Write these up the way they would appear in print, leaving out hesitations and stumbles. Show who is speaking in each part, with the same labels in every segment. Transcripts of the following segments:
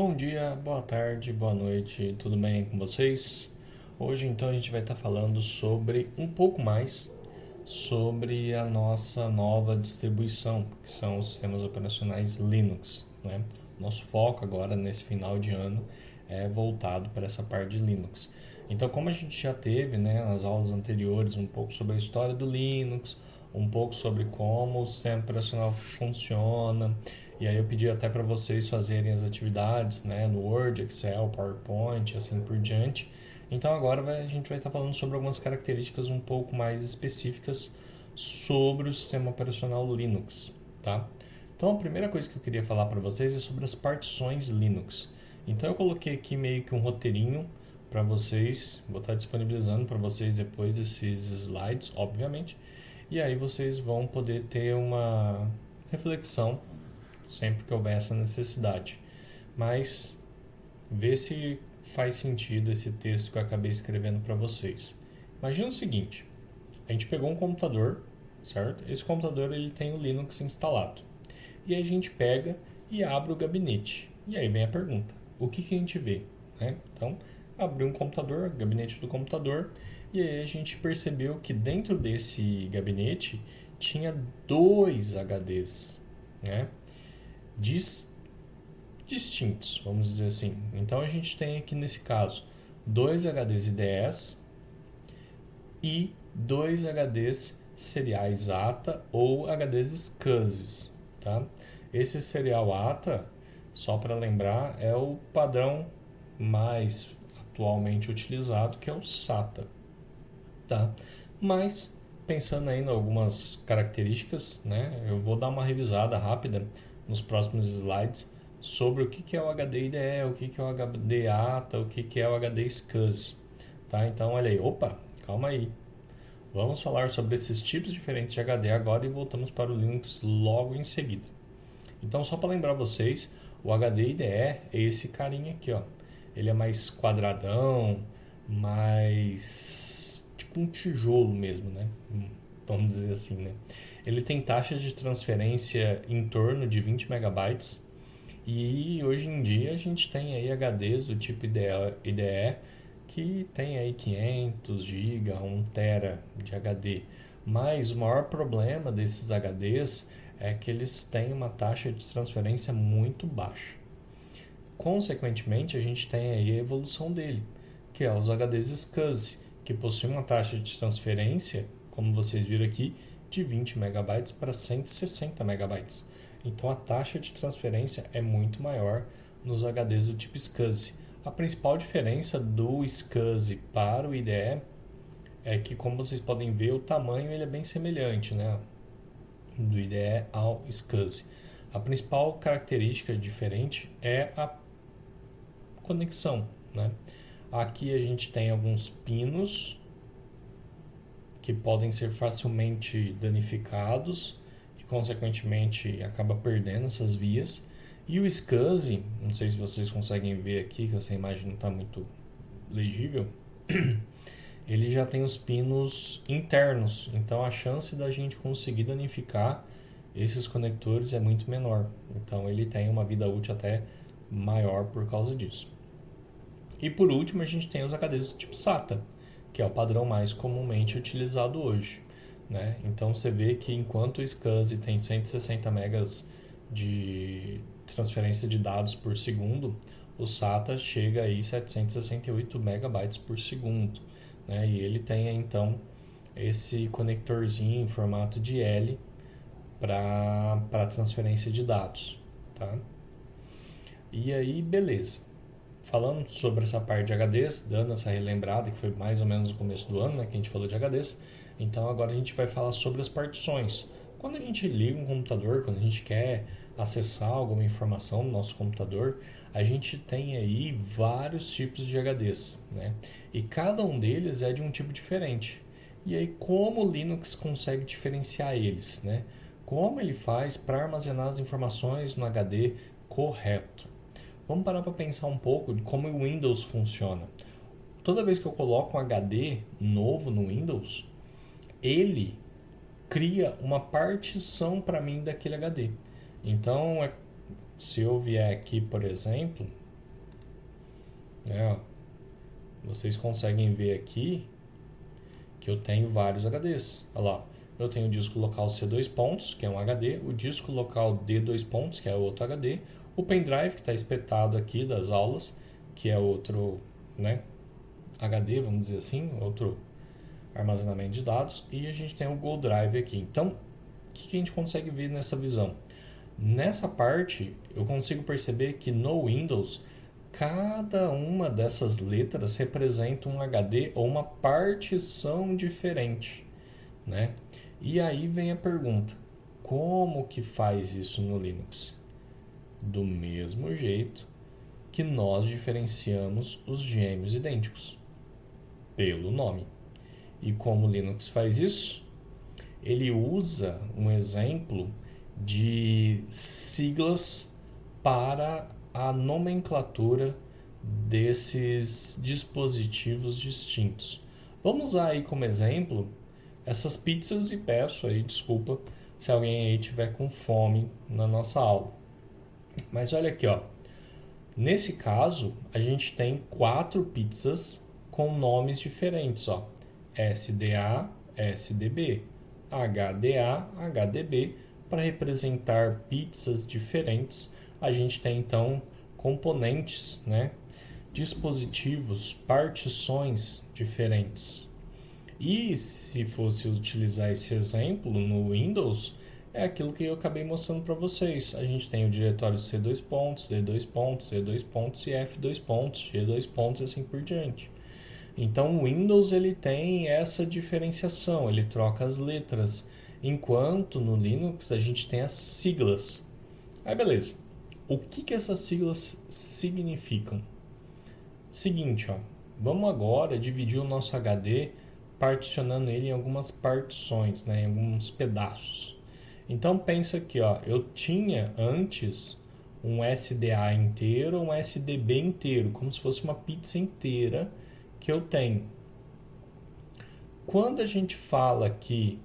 Speaker 1: Bom dia, boa tarde, boa noite, tudo bem com vocês? Hoje então a gente vai estar falando sobre um pouco mais sobre a nossa nova distribuição, que são os sistemas operacionais Linux, né? Nosso foco agora nesse final de ano é voltado para essa parte de Linux. Então, como a gente já teve, né, nas aulas anteriores um pouco sobre a história do Linux, um pouco sobre como o sistema operacional funciona, e aí eu pedi até para vocês fazerem as atividades, né, no Word, Excel, PowerPoint, assim por diante. Então agora a gente vai estar falando sobre algumas características um pouco mais específicas sobre o sistema operacional Linux, tá? Então a primeira coisa que eu queria falar para vocês é sobre as partições Linux. Então eu coloquei aqui meio que um roteirinho para vocês, vou estar disponibilizando para vocês depois esses slides, obviamente, e aí vocês vão poder ter uma reflexão sempre que houver essa necessidade. Mas vê se faz sentido esse texto que eu acabei escrevendo para vocês. Imagina o seguinte: a gente pegou um computador, certo? Esse computador ele tem o Linux instalado. E aí a gente pega e abre o gabinete. E aí vem a pergunta: o que a gente vê? Né? Então, abriu um computador, gabinete do computador, e aí a gente percebeu que dentro desse gabinete tinha dois HDs, né? Distintos, vamos dizer assim. Então a gente tem aqui nesse caso dois HDs IDEs e dois HDs seriais ATA ou HDs SCSI, tá? Esse serial ATA, só para lembrar, é o padrão mais atualmente utilizado, que é o SATA, tá? Mas pensando aí em algumas características, né, eu vou dar uma revisada rápida nos próximos slides sobre o que é o HD IDE, o que é o HD ATA, o que é o HD SCSI, tá? Então, olha aí, opa, calma aí. Vamos falar sobre esses tipos diferentes de HD agora e voltamos para o Linux logo em seguida. Então, só para lembrar vocês, o HD IDE é esse carinha aqui, ó. Ele é mais quadradão, mais tipo um tijolo mesmo, né? Vamos dizer assim, né? Ele tem taxas de transferência em torno de 20 megabytes e hoje em dia a gente tem aí HDs do tipo IDE que tem aí 500 GB, 1 tera de HD. Mas o maior problema desses HDs é que eles têm uma taxa de transferência muito baixa. Consequentemente, a gente tem aí a evolução dele, que é os HDs SCSI, que possuem uma taxa de transferência, como vocês viram aqui, de 20 megabytes para 160 megabytes. Então a taxa de transferência é muito maior nos HDs do tipo SCSI. A principal diferença do SCSI para o IDE é que, como vocês podem ver, o tamanho ele é bem semelhante, né? Do IDE ao SCSI. A principal característica diferente é a conexão, né? Aqui a gente tem alguns pinos que podem ser facilmente danificados e consequentemente acaba perdendo essas vias. E o SCSI, não sei se vocês conseguem ver aqui, que essa imagem não está muito legível, ele já tem os pinos internos, então a chance da gente conseguir danificar esses conectores é muito menor. Então ele tem uma vida útil até maior por causa disso. E por último, a gente tem os HDs do tipo SATA, que é o padrão mais comumente utilizado hoje, né? Então você vê que enquanto o SCSI tem 160 megas de transferência de dados por segundo, o SATA chega aí 768 megabytes por segundo, né? E ele tem então esse conectorzinho em formato de L para transferência de dados, tá? E aí, beleza. Falando sobre essa parte de HDs, dando essa relembrada, que foi mais ou menos no começo do ano, né, que a gente falou de HDs, então agora a gente vai falar sobre as partições. Quando a gente liga um computador, quando a gente quer acessar alguma informação no nosso computador, a gente tem aí vários tipos de HDs, né? E cada um deles é de um tipo diferente. E aí como o Linux consegue diferenciar eles, né? Como ele faz para armazenar as informações no HD correto? Vamos parar para pensar um pouco de como o Windows funciona. Toda vez que eu coloco um HD novo no Windows, ele cria uma partição para mim daquele HD. Então, se eu vier aqui, por exemplo, né? Ó, vocês conseguem ver aqui que eu tenho vários HDs. Olha lá, eu tenho o disco local C2 pontos, que é um HD, o disco local D2 pontos, que é outro HD, o pendrive que está espetado aqui das aulas, que é outro, né, HD, vamos dizer assim, outro armazenamento de dados, e a gente tem o Go Drive aqui. Então, o que a gente consegue ver nessa visão? Nessa parte, eu consigo perceber que no Windows, cada uma dessas letras representa um HD ou uma partição diferente, né? E aí vem a pergunta: como que faz isso no Linux? Do mesmo jeito que nós diferenciamos os gêmeos idênticos, pelo nome. E como o Linux faz isso? Ele usa um exemplo de siglas para a nomenclatura desses dispositivos distintos. Vamos usar aí como exemplo essas pizzas e peço aí desculpa se alguém aí tiver com fome na nossa aula. Mas olha aqui, ó. Nesse caso, a gente tem 4 pizzas com nomes diferentes, ó. SDA, SDB, HDA, HDB, para representar pizzas diferentes. A gente tem então componentes, né? Dispositivos, partições diferentes. E se fosse utilizar esse exemplo no Windows, é aquilo que eu acabei mostrando para vocês. A gente tem o diretório C2 pontos, D2 pontos, E2 pontos e F2 pontos, G2 pontos e assim por diante. Então o Windows ele tem essa diferenciação, ele troca as letras, enquanto no Linux a gente tem as siglas. Aí beleza. O que essas siglas significam? Seguinte, ó, vamos agora dividir o nosso HD particionando ele em algumas partições, né, em alguns pedaços. Então pensa aqui, ó, eu tinha antes um SDA inteiro, um SDB inteiro, como se fosse uma pizza inteira que eu tenho. Quando a gente fala que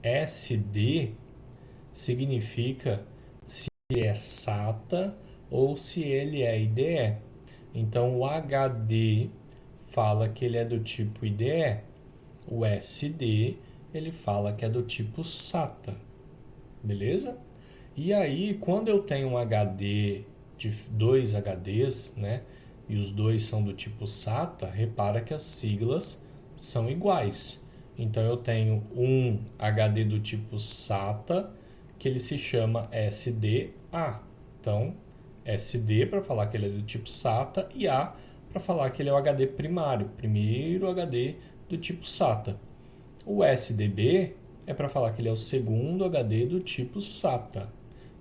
Speaker 1: SD significa se ele é SATA ou se ele é IDE. Então o HD fala que ele é do tipo IDE, o SD ele fala que é do tipo SATA, beleza? E aí quando eu tenho um HD de 2 HDs, né, e os dois são do tipo SATA, repara que as siglas são iguais. Então eu tenho um HD do tipo SATA que ele se chama SDA. Então SD para falar que ele é do tipo SATA e A para falar que ele é o HD primário, primeiro HD do tipo SATA. O SDB é para falar que ele é o segundo HD do tipo SATA,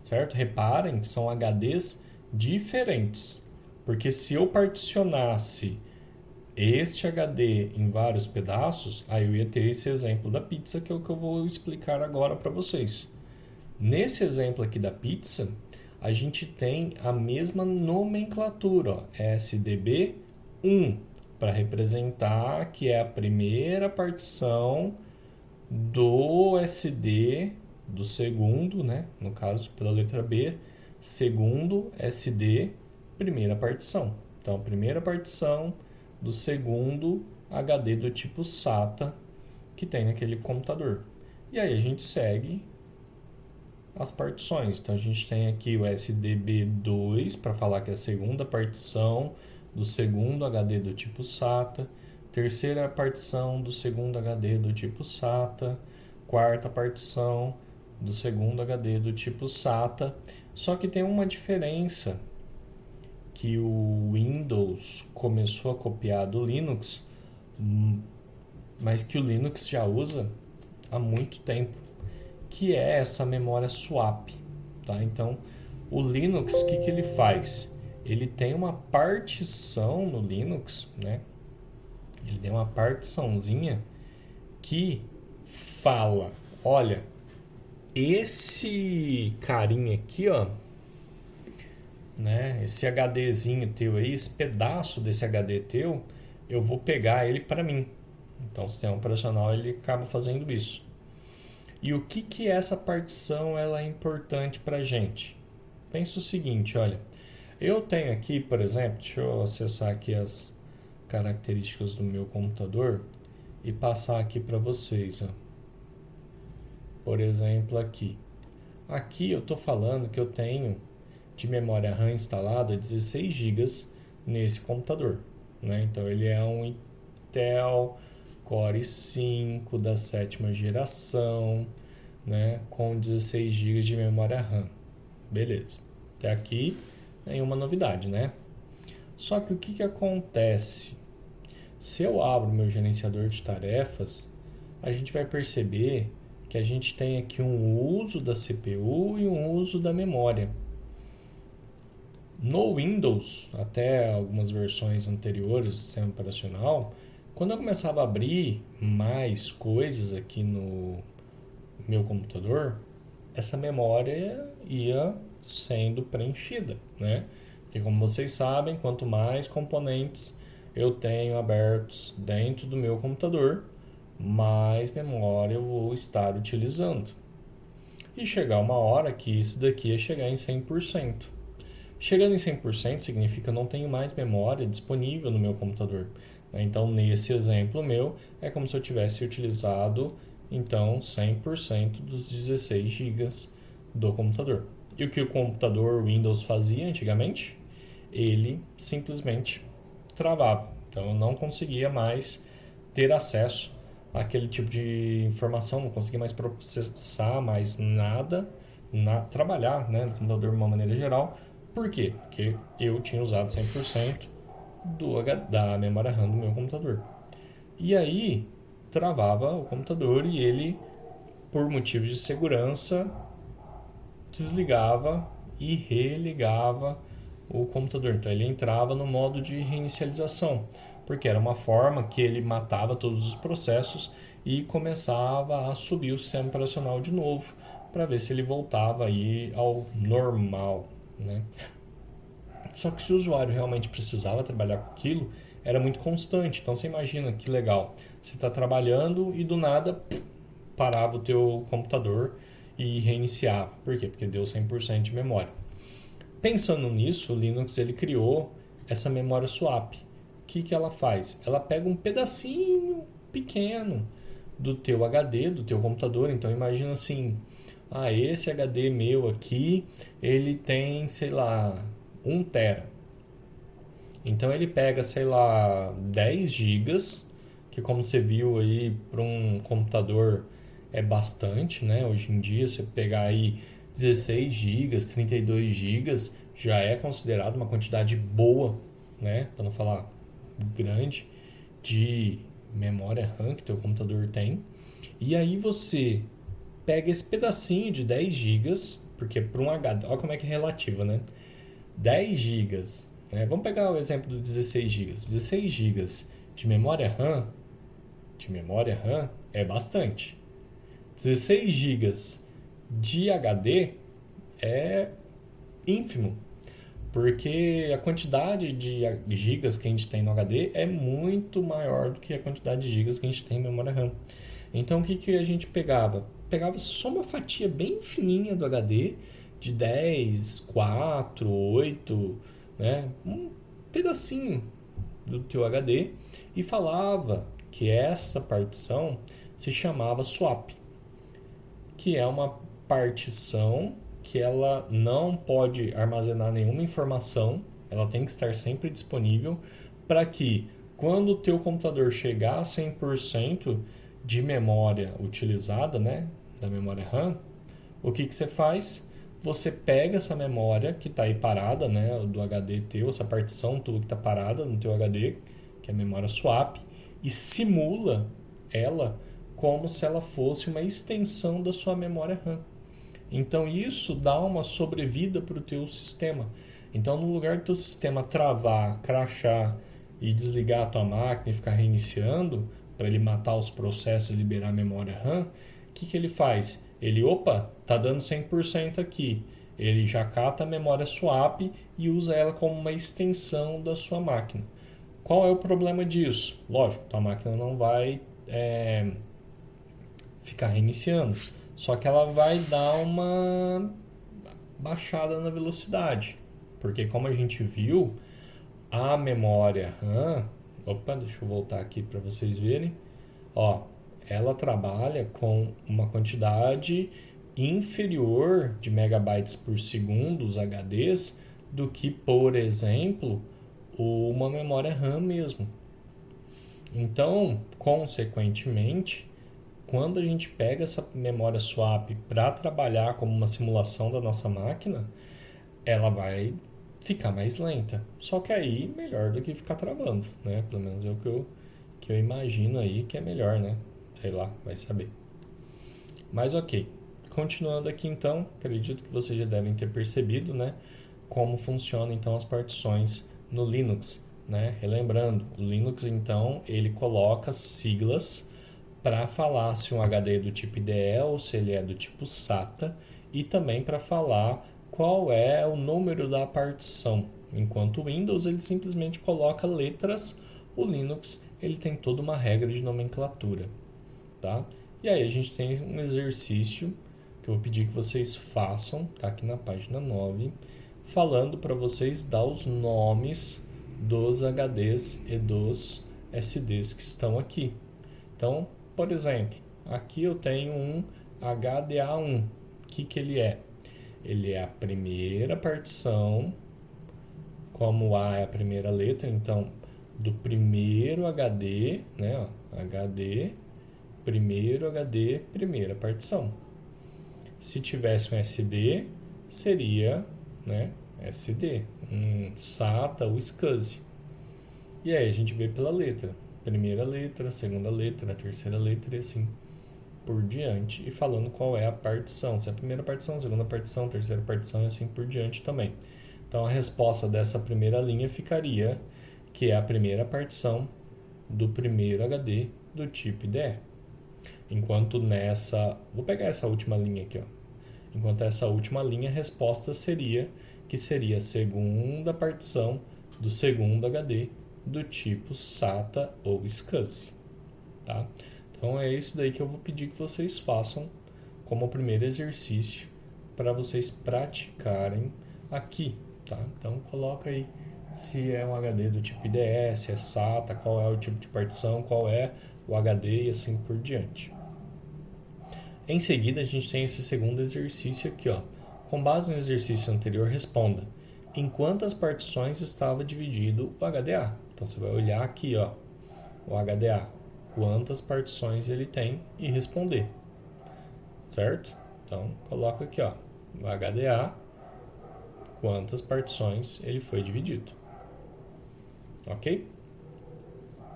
Speaker 1: certo? Reparem que são HDs diferentes, porque se eu particionasse este HD em vários pedaços, aí eu ia ter esse exemplo da pizza que é o que eu vou explicar agora para vocês. Nesse exemplo aqui da pizza, a gente tem a mesma nomenclatura, ó, SDB1, para representar que é a primeira partição do SD do segundo, né? No caso, pela letra B, segundo SD, primeira partição. Então, a primeira partição do segundo HD do tipo SATA que tem naquele computador. E aí a gente segue as partições. Então a gente tem aqui o SDB2 para falar que é a segunda partição do segundo HD do tipo SATA, terceira partição do segundo HD do tipo SATA, quarta partição do segundo HD do tipo SATA. Só que tem uma diferença que o Windows começou a copiar do Linux, mas que o Linux já usa há muito tempo, que é essa memória swap, tá? Então, o Linux, o que ele faz? Ele tem uma partição no Linux, né? Ele tem uma partiçãozinha que fala, olha, esse carinha aqui, ó, né? Esse HDzinho teu aí, esse pedaço desse HD teu, eu vou pegar ele para mim. Então, o sistema operacional ele acaba fazendo isso. E o que essa partição ela é importante para a gente? Pensa o seguinte, olha, Eu tenho aqui, por exemplo, deixa eu acessar aqui as características do meu computador e passar aqui para vocês, ó. Por exemplo, aqui. Aqui eu estou falando que eu tenho de memória RAM instalada 16 gigas nesse computador, né? Então ele é um Intel Core i5 da 7ª geração, né? Com 16 gigas de memória RAM. Beleza. Até aqui nenhuma novidade, né? Só que o que acontece? Se eu abro meu gerenciador de tarefas, a gente vai perceber que a gente tem aqui um uso da CPU e um uso da memória. No Windows, até algumas versões anteriores do sistema operacional, quando eu começava a abrir mais coisas aqui no meu computador, essa memória ia sendo preenchida, né? Porque como vocês sabem, quanto mais componentes eu tenho abertos dentro do meu computador, mais memória eu vou estar utilizando. E chegar uma hora que isso daqui ia chegar em 100%. Chegando em 100% significa que eu não tenho mais memória disponível no meu computador. Então, nesse exemplo meu, é como se eu tivesse utilizado então 100% dos 16 gigas do computador. E o que o computador Windows fazia antigamente? Ele simplesmente travava. Então, eu não conseguia mais ter acesso àquele tipo de informação, não conseguia mais processar mais nada, trabalhar, né, no computador de uma maneira geral. Por quê? Porque eu tinha usado 100% da memória RAM do meu computador. E aí travava o computador e ele, por motivos de segurança, desligava e religava o computador. Então ele entrava no modo de reinicialização, porque era uma forma que ele matava todos os processos e começava a subir o sistema operacional de novo para ver se ele voltava aí ao normal, né? Só que se o usuário realmente precisava trabalhar com aquilo, era muito constante. Então você imagina que legal, você está trabalhando e do nada parava o teu computador e reiniciava. Por quê? Porque deu 100% de memória. Pensando nisso, o Linux ele criou essa memória swap. O que ela faz? Ela pega um pedacinho pequeno do teu HD, do teu computador. Então imagina assim, esse HD meu aqui, ele tem, sei lá, 1 tera. Então ele pega, sei lá, 10 gigas, que como você viu aí para um computador é bastante, né? Hoje em dia, você pegar aí 16 gigas, 32 gigas, já é considerado uma quantidade boa, né? Para não falar grande, de memória RAM que teu computador tem. E aí você pega esse pedacinho de 10 gigas, porque para um HD, olha como é que é relativo, né? 10 gigas, né? Vamos pegar o exemplo do 16 gigas. 16 gigas de memória RAM é bastante. 16 gigas de HD é ínfimo, porque a quantidade de gigas que a gente tem no HD é muito maior do que a quantidade de gigas que a gente tem em memória RAM. Então o que a gente pegava? Pegava só uma fatia bem fininha do HD, de 10, 4, 8, né? Um pedacinho do teu HD e falava que essa partição se chamava swap, que é uma partição que ela não pode armazenar nenhuma informação, ela tem que estar sempre disponível para que quando o teu computador chegar a 100% de memória utilizada, né, da memória RAM, o que você faz? Você pega essa memória que está aí parada, né, do HD teu, essa partição tua que está parada no teu HD, que é a memória swap, e simula ela como se ela fosse uma extensão da sua memória RAM. Então isso dá uma sobrevida para o teu sistema. Então no lugar do teu sistema travar, crashar e desligar a tua máquina e ficar reiniciando para ele matar os processos e liberar a memória RAM, o que ele faz? Ele, tá dando 100% aqui. Ele já cata a memória swap e usa ela como uma extensão da sua máquina. Qual é o problema disso? Lógico, tua máquina não vai ficar reiniciando, só que ela vai dar uma baixada na velocidade, Porque como a gente viu, a memória RAM, deixa eu voltar aqui para vocês verem, ó, ela trabalha com uma quantidade inferior de megabytes por segundo, os HDs, do que, por exemplo, uma memória RAM mesmo. Então, consequentemente, quando a gente pega essa memória swap para trabalhar como uma simulação da nossa máquina, ela vai ficar mais lenta. Só que aí, melhor do que ficar travando, né? Pelo menos é o que eu imagino aí que é melhor, né? Sei lá, vai saber. Mas ok. Continuando aqui então, acredito que vocês já devem ter percebido, né? Como funcionam então as partições no Linux, né? Relembrando, o Linux então, ele coloca siglas para falar se um HD é do tipo IDE ou se ele é do tipo SATA e também para falar qual é o número da partição. Enquanto o Windows ele simplesmente coloca letras, o Linux ele tem toda uma regra de nomenclatura, tá? E aí a gente tem um exercício que eu vou pedir que vocês façam, tá aqui na página 9, falando para vocês dar os nomes dos HDs e dos SDs que estão aqui. Então, por exemplo, aqui eu tenho um HDA1. O que ele é? Ele é a primeira partição, como A é a primeira letra, então do primeiro HD, né? Ó, HD, primeiro HD, primeira partição. Se tivesse um SD, seria, né, SD, um SATA ou SCSI. E aí a gente vê pela letra. Primeira letra, segunda letra, terceira letra e assim por diante. E falando qual é a partição. Se é a primeira partição, segunda partição, terceira partição e assim por diante também. Então a resposta dessa primeira linha ficaria que é a primeira partição do primeiro HD do tipo IDE. Enquanto nessa... Vou pegar essa última linha aqui, ó. Enquanto essa última linha, a resposta seria que seria a segunda partição do segundo HD do tipo SATA ou SCSI, tá? Então é isso daí que eu vou pedir que vocês façam como primeiro exercício para vocês praticarem aqui, tá? Então coloca aí se é um HD do tipo IDE, se é SATA, qual é o tipo de partição, qual é o HD e assim por diante. Em seguida, a gente tem esse segundo exercício aqui, ó. Com base no exercício anterior, responda: em quantas partições estava dividido o HDA? Então você vai olhar aqui, ó, o HDA, quantas partições ele tem e responder, certo? Então coloca aqui, ó, o HDA, quantas partições ele foi dividido, ok?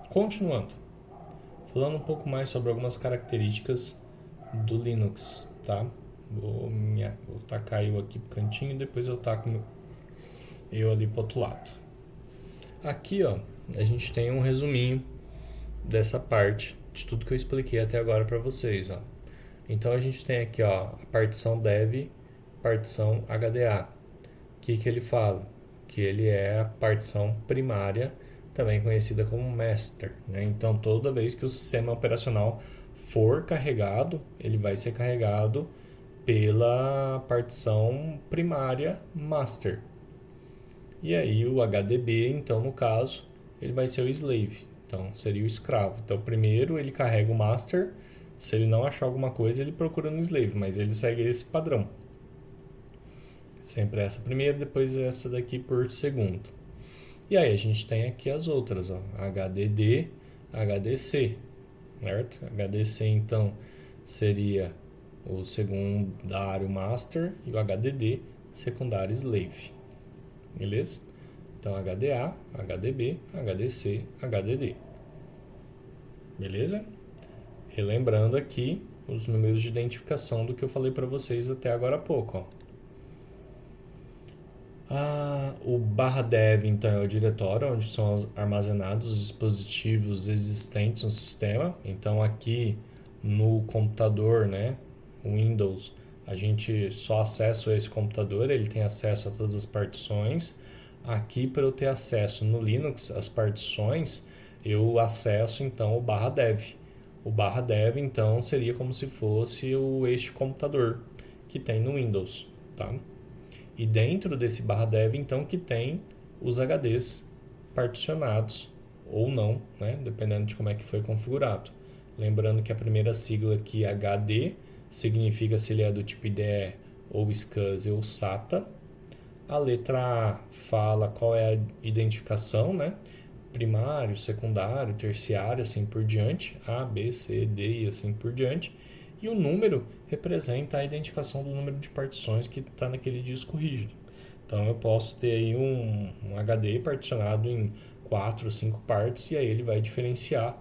Speaker 1: Continuando, falando um pouco mais sobre algumas características do Linux, tá? Vou tacar eu aqui pro cantinho e depois eu taco eu ali pro outro lado. Aqui, ó, a gente tem um resuminho dessa parte de tudo que eu expliquei até agora para vocês, ó. Então a gente tem aqui, ó, a partição dev, partição HDA. O que ele fala? Que ele é a partição primária, também conhecida como master, né? Então toda vez que o sistema operacional for carregado, ele vai ser carregado pela partição primária master. E aí o HDB, então no caso, ele vai ser o slave, então seria o escravo. Então primeiro ele carrega o master, se ele não achar alguma coisa ele procura no slave, mas ele segue esse padrão. Sempre essa primeiro, depois essa daqui por segundo. E aí a gente tem aqui as outras, ó, HDD, HDC, certo? HDC então seria o secundário master e o HDD secundário slave, beleza? Então HDA, HDB, HDC, HDD, beleza? Relembrando aqui os números de identificação do que eu falei para vocês até agora há pouco, ó. O /dev então é o diretório onde são armazenados os dispositivos existentes no sistema. Então aqui no computador, né, Windows, a gente só acessa esse computador, ele tem acesso a todas as partições. Aqui para eu ter acesso no Linux as partições, eu acesso então o /dev. O /dev então seria como se fosse este computador que tem no Windows, tá? E dentro desse barra dev, então, que tem os HDs particionados ou não, né? Dependendo de como é que foi configurado. Lembrando que a primeira sigla aqui, HD, significa se ele é do tipo IDE ou SCSI ou SATA. A letra A fala qual é a identificação, né? Primário, secundário, terciário, assim por diante. A, B, C, D e assim por diante. E o número representa a identificação do número de partições que está naquele disco rígido. Então eu posso ter aí um HD particionado em 4 ou 5 partes e aí ele vai diferenciar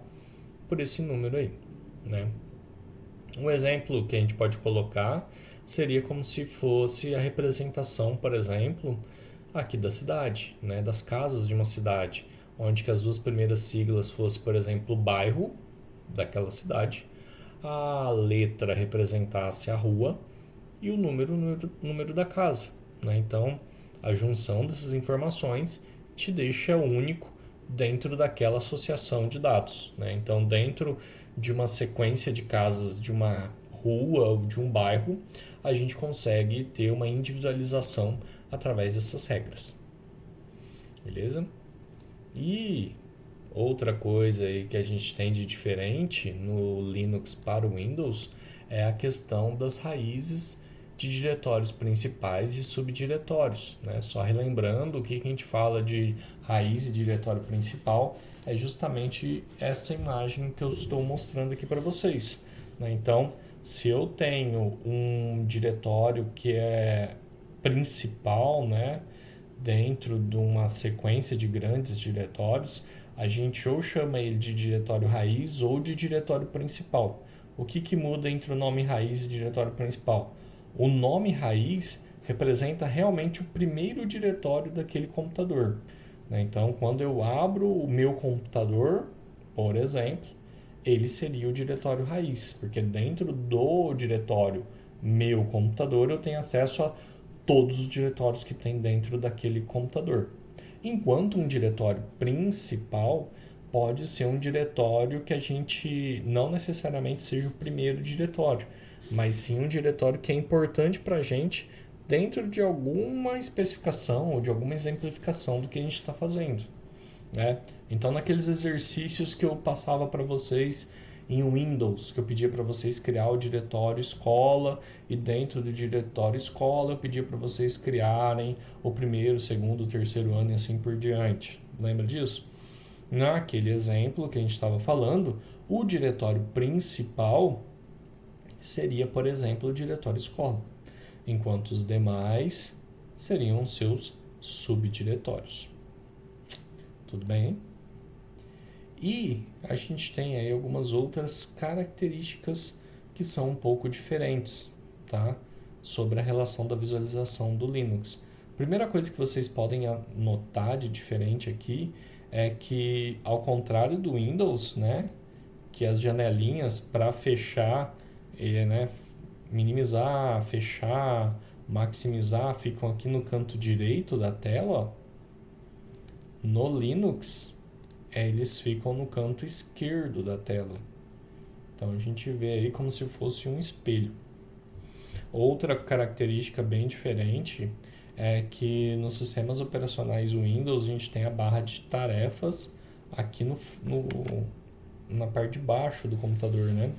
Speaker 1: por esse número aí, né? Um exemplo que a gente pode colocar seria como se fosse a representação, por exemplo, aqui da cidade, né, das casas de uma cidade, onde que as duas primeiras siglas fossem, por exemplo, o bairro daquela cidade, a letra representasse a rua e o número da casa, né? Então, a junção dessas informações te deixa único dentro daquela associação de dados, né? Então, dentro de uma sequência de casas de uma rua ou de um bairro, a gente consegue ter uma individualização através dessas regras. Beleza? E outra coisa aí que a gente tem de diferente no Linux para o Windows é a questão das raízes de diretórios principais e subdiretórios, né? Só relembrando o que a gente fala de raiz e diretório principal é justamente essa imagem que eu estou mostrando aqui para vocês, né? Então, se eu tenho um diretório que é principal, né, dentro de uma sequência de grandes diretórios, a gente ou chama ele de diretório raiz ou de diretório principal. O que muda entre o nome raiz e diretório principal? O nome raiz representa realmente o primeiro diretório daquele computador, né? Então, quando eu abro o meu computador, por exemplo, ele seria o diretório raiz, porque dentro do diretório meu computador eu tenho acesso a todos os diretórios que tem dentro daquele computador. Enquanto um diretório principal pode ser um diretório que a gente não necessariamente seja o primeiro diretório, mas sim um diretório que é importante para a gente dentro de alguma especificação ou de alguma exemplificação do que a gente está fazendo, né? Então, naqueles exercícios que eu passava para vocês em Windows, que eu pedia para vocês criar o diretório escola e dentro do diretório escola eu pedia para vocês criarem o primeiro, segundo, terceiro ano e assim por diante. Lembra disso? Naquele exemplo que a gente estava falando, o diretório principal seria, por exemplo, o diretório escola, enquanto os demais seriam seus subdiretórios. Tudo bem? E a gente tem aí algumas outras características que são um pouco diferentes, tá? Sobre a relação da visualização do Linux. Primeira coisa que vocês podem notar de diferente aqui é que, ao contrário do Windows, né, que as janelinhas para fechar, né, minimizar, fechar, maximizar ficam aqui no canto direito da tela, no Linux eles ficam no canto esquerdo da tela. Então a gente vê aí como se fosse um espelho. Outra característica bem diferente é que nos sistemas operacionais Windows a gente tem a barra de tarefas aqui na parte de baixo do computador, né?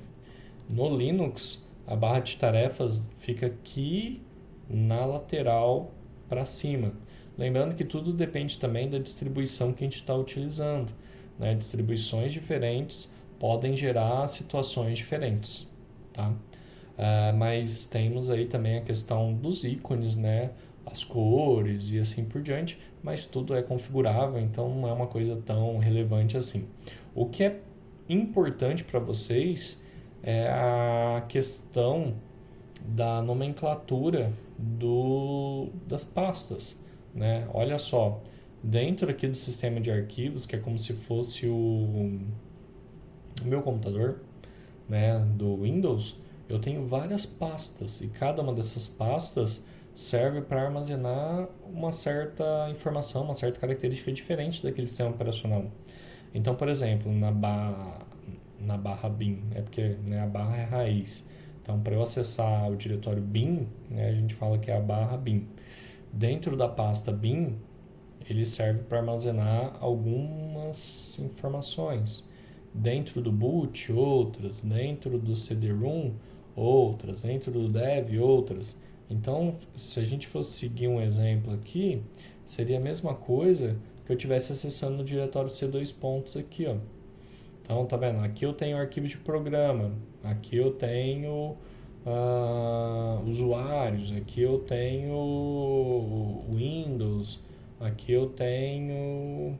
Speaker 1: No Linux, a barra de tarefas fica aqui na lateral para cima. Lembrando que tudo depende também da distribuição que a gente está utilizando, né? Distribuições diferentes podem gerar situações diferentes, tá? Mas temos aí também a questão dos ícones, né? As cores e assim por diante, mas tudo é configurável, então não é uma coisa tão relevante assim. O que é importante para vocês é a questão da nomenclatura das pastas, né? Olha só, dentro aqui do sistema de arquivos, que é como se fosse o meu computador, né, do Windows, eu tenho várias pastas e cada uma dessas pastas serve para armazenar uma certa informação, uma certa característica diferente daquele sistema operacional. Então, por exemplo, na barra bin, é porque, né, a barra é a raiz. Então, para eu acessar o diretório bin, né, a gente fala que é a barra bin. Dentro da pasta bin, ele serve para armazenar algumas informações. Dentro do boot, outras. Dentro do CD-ROM, outras. Dentro do dev, outras. Então, se a gente fosse seguir um exemplo aqui, seria a mesma coisa que eu estivesse acessando no diretório C2 pontos aqui, ó. Então, tá vendo? Aqui eu tenho arquivos de programa, aqui eu tenho usuários, aqui eu tenho Windows, aqui eu tenho...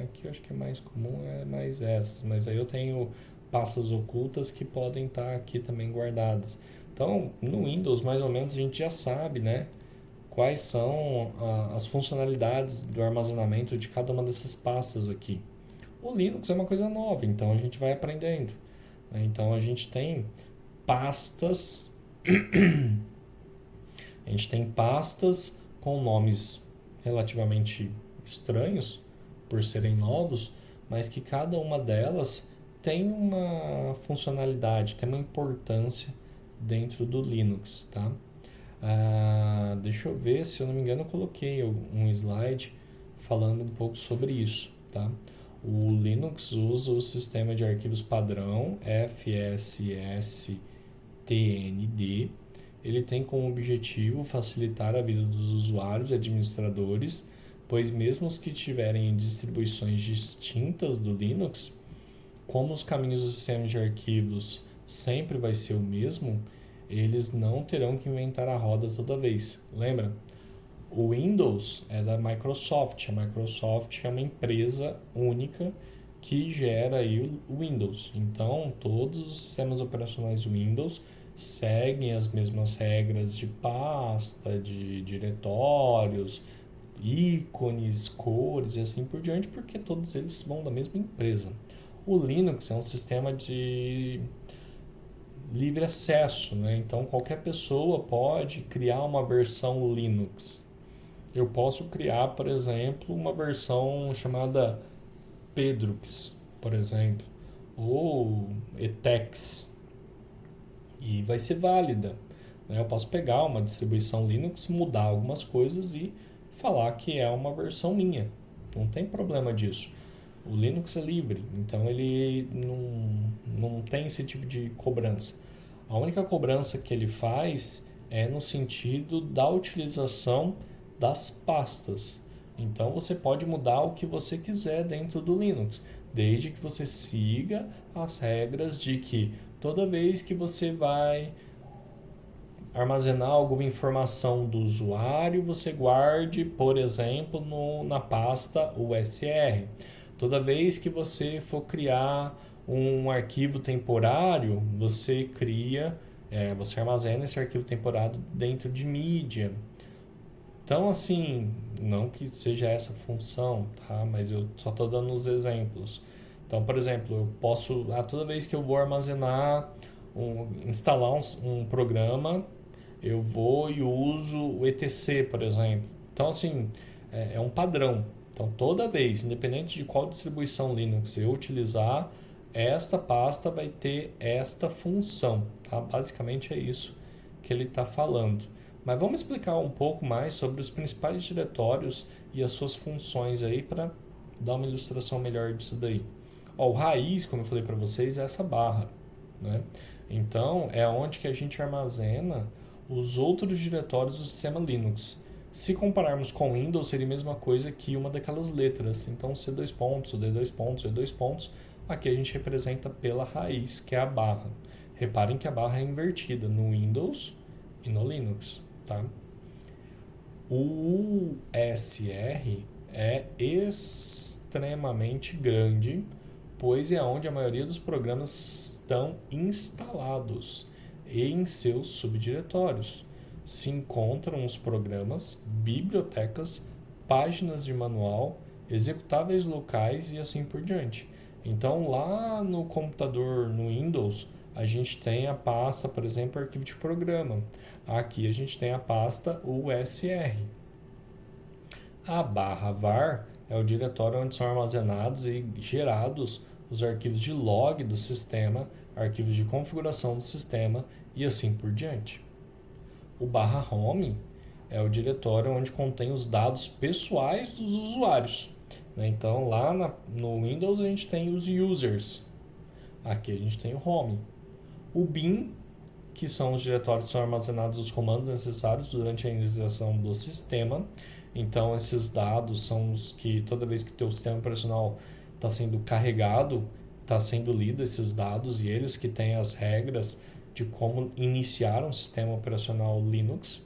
Speaker 1: Aqui eu acho que é mais comum, é mais essas, mas aí eu tenho pastas ocultas que podem estar aqui também guardadas. Então, no Windows, mais ou menos, a gente já sabe, né? Quais são as funcionalidades do armazenamento de cada uma dessas pastas aqui. O Linux é uma coisa nova, então a gente vai aprendendo, né? Então a gente tem pastas, a gente tem pastas com nomes relativamente estranhos por serem novos, mas que cada uma delas tem uma funcionalidade, tem uma importância dentro do Linux, tá? Deixa eu ver, se eu não me engano eu coloquei um slide falando um pouco sobre isso, tá? O Linux usa o sistema de arquivos padrão FSSTND. Ele tem como objetivo facilitar a vida dos usuários e administradores, pois mesmo os que tiverem distribuições distintas do Linux, como os caminhos do sistema de arquivos sempre vai ser o mesmo, eles não terão que inventar a roda toda vez. Lembra? O Windows é da Microsoft. A Microsoft é uma empresa única que gera aí o Windows. Então, todos os sistemas operacionais Windows seguem as mesmas regras de pasta, de diretórios, ícones, cores e assim por diante, porque todos eles vão da mesma empresa. O Linux é um sistema de livre acesso, né? Então, qualquer pessoa pode criar uma versão Linux. Eu posso criar, por exemplo, uma versão chamada Pedrux, por exemplo, ou Etex, e vai ser válida, né? Eu posso pegar uma distribuição Linux, mudar algumas coisas e falar que é uma versão minha. Não tem problema disso. O Linux é livre, então ele não tem esse tipo de cobrança. A única cobrança que ele faz é no sentido da utilização das pastas. Então você pode mudar o que você quiser dentro do Linux, desde que você siga as regras de que toda vez que você vai armazenar alguma informação do usuário, você guarde, por exemplo, na pasta USR. Toda vez que você for criar um arquivo temporário, você você armazena esse arquivo temporário dentro de mídia. Então, assim, não que seja essa função, tá? Mas eu só estou dando os exemplos. Então, por exemplo, eu posso, toda vez que eu vou instalar um programa, eu vou e uso o etc, por exemplo. Então, assim, é um padrão. Então, toda vez, independente de qual distribuição Linux eu utilizar, esta pasta vai ter esta função, tá? Basicamente é isso que ele está falando. Mas vamos explicar um pouco mais sobre os principais diretórios e as suas funções aí para dar uma ilustração melhor disso daí. O raiz, como eu falei para vocês, é essa barra, né? Então, é onde que a gente armazena os outros diretórios do sistema Linux. Se compararmos com Windows, seria a mesma coisa que uma daquelas letras. Então, C2 pontos, o D2 pontos, E2 pontos, aqui a gente representa pela raiz, que é a barra. Reparem que a barra é invertida no Windows e no Linux. Tá? O USR é extremamente grande, pois é onde a maioria dos programas estão instalados e em seus subdiretórios. Se encontram os programas, bibliotecas, páginas de manual, executáveis locais e assim por diante. Então, lá no computador, no Windows, a gente tem a pasta, por exemplo, arquivo de programa. Aqui a gente tem a pasta USR. A barra var é o diretório onde são armazenados e gerados os arquivos de log do sistema, arquivos de configuração do sistema e assim por diante. O barra home é o diretório onde contém os dados pessoais dos usuários, né? Então, lá no Windows a gente tem os users, aqui a gente tem o home. O bin, que são os diretórios que são armazenados os comandos necessários durante a inicialização do sistema. Então, esses dados são os que, toda vez que o teu sistema operacional está sendo carregado, está sendo lido esses dados, e eles que têm as regras de como iniciar um sistema operacional Linux.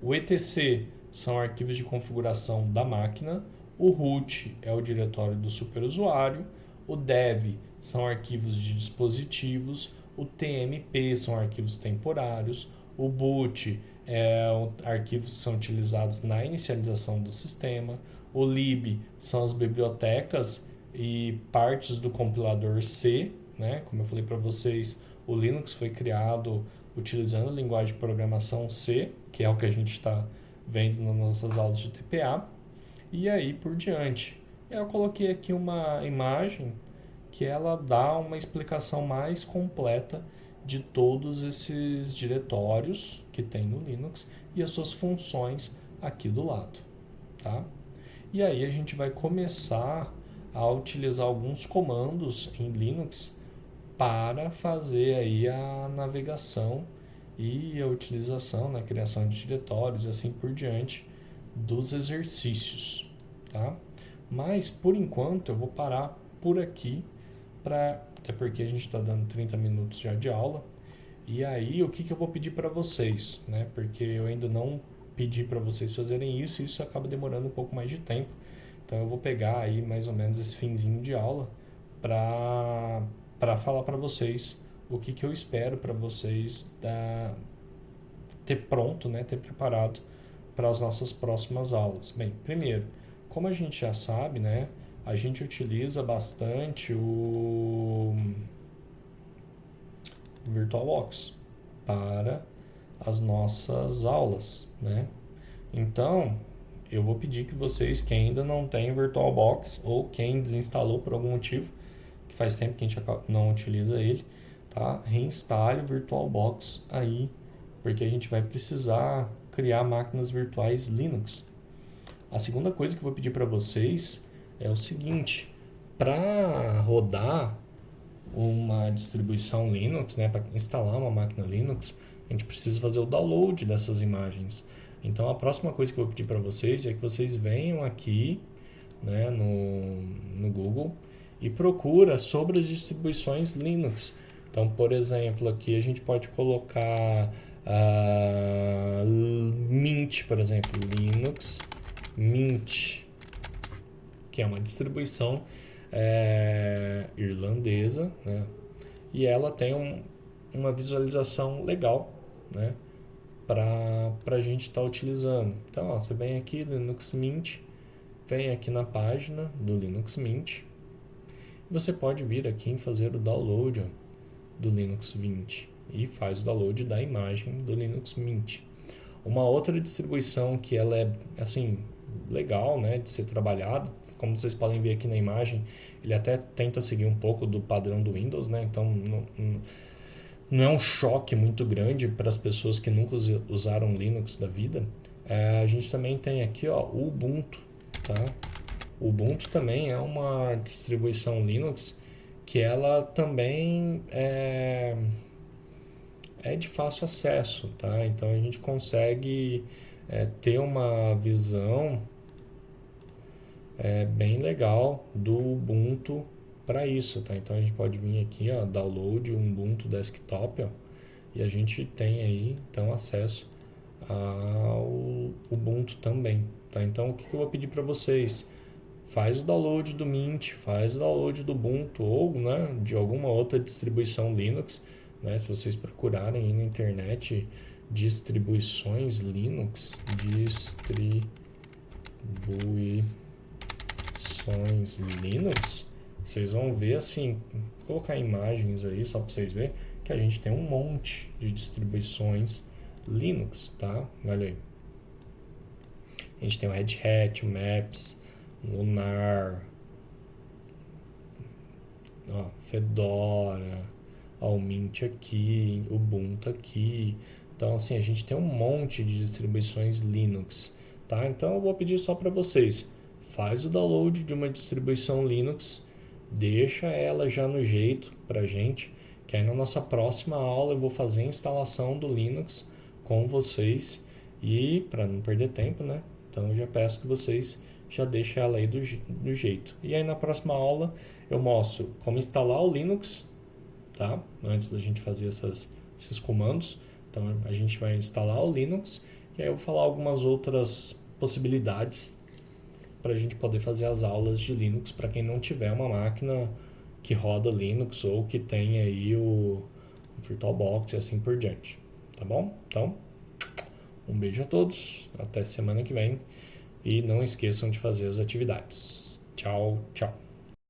Speaker 1: O etc são arquivos de configuração da máquina. O root é o diretório do superusuário. O dev são arquivos de dispositivos. O tmp são arquivos temporários. O boot arquivos que são utilizados na inicialização do sistema. O lib são as bibliotecas e partes do compilador C, né? Como eu falei para vocês, o Linux foi criado utilizando a linguagem de programação C, que é o que a gente está vendo nas nossas aulas de TPA, e aí por diante. Eu coloquei aqui uma imagem que ela dá uma explicação mais completa de todos esses diretórios que tem no Linux e as suas funções aqui do lado, tá? E aí a gente vai começar a utilizar alguns comandos em Linux para fazer aí a navegação e a utilização na criação de diretórios e assim por diante dos exercícios, tá? Mas por enquanto eu vou parar por aqui, até porque a gente está dando 30 minutos já de aula. E aí o que eu vou pedir para vocês, né? Porque eu ainda não pedi para vocês fazerem isso e isso acaba demorando um pouco mais de tempo. Então eu vou pegar aí mais ou menos esse finzinho de aula para falar para vocês o que eu espero para vocês ter pronto, né, ter preparado para as nossas próximas aulas. Bem, primeiro, como a gente já sabe, né, a gente utiliza bastante o VirtualBox para as nossas aulas, né? Então, eu vou pedir que vocês que ainda não têm VirtualBox ou quem desinstalou por algum motivo, que faz tempo que a gente não utiliza ele, tá? Reinstale o VirtualBox aí, porque a gente vai precisar criar máquinas virtuais Linux. A segunda coisa que eu vou pedir para vocês é o seguinte: para rodar uma distribuição Linux, né, para instalar uma máquina Linux, a gente precisa fazer o download dessas imagens. Então a próxima coisa que eu vou pedir para vocês é que vocês venham aqui, né, no Google e procura sobre as distribuições Linux. Então, por exemplo, aqui a gente pode colocar Mint, por exemplo, Linux Mint, que é uma distribuição irlandesa, né? E ela tem uma visualização legal, né? Para a gente estar utilizando. Então, ó, você vem aqui, Linux Mint, vem aqui na página do Linux Mint, e você pode vir aqui em fazer o download, ó, do Linux Mint e faz o download da imagem do Linux Mint. Uma outra distribuição que ela é assim legal, né, de ser trabalhada, como vocês podem ver aqui na imagem, ele até tenta seguir um pouco do padrão do Windows, né? Então não é um choque muito grande para as pessoas que nunca usaram Linux da vida. A gente também tem aqui, ó, o Ubuntu, tá? O Ubuntu também é uma distribuição Linux que ela também é de fácil acesso, tá? Então a gente consegue ter uma visão bem legal do Ubuntu para isso, tá? Então a gente pode vir aqui, ó, download o Ubuntu Desktop, ó, e a gente tem aí então acesso ao Ubuntu também, tá? Então o que eu vou pedir para vocês? Faz o download do Mint, faz o download do Ubuntu ou, né, de alguma outra distribuição Linux, né? Se vocês procurarem aí na internet distribuições Linux, Linux, vocês vão ver assim, vou colocar imagens aí só para vocês verem que a gente tem um monte de distribuições Linux, tá? Olha aí. A gente tem o Red Hat, o Maps, Lunar, Fedora, o Mint aqui, Ubuntu aqui. Então, assim, a gente tem um monte de distribuições Linux, tá? Então, eu vou pedir só para vocês, faz o download de uma distribuição Linux, deixa ela já no jeito para gente, que aí na nossa próxima aula eu vou fazer a instalação do Linux com vocês e para não perder tempo, né? Então, eu já peço que vocês já deixem ela aí do jeito. E aí na próxima aula eu mostro como instalar o Linux, tá? Antes da gente fazer esses comandos. Então a gente vai instalar o Linux e aí eu vou falar algumas outras possibilidades para a gente poder fazer as aulas de Linux para quem não tiver uma máquina que roda Linux ou que tem aí o VirtualBox e assim por diante, tá bom? Então, um beijo a todos, até semana que vem e não esqueçam de fazer as atividades. Tchau, tchau.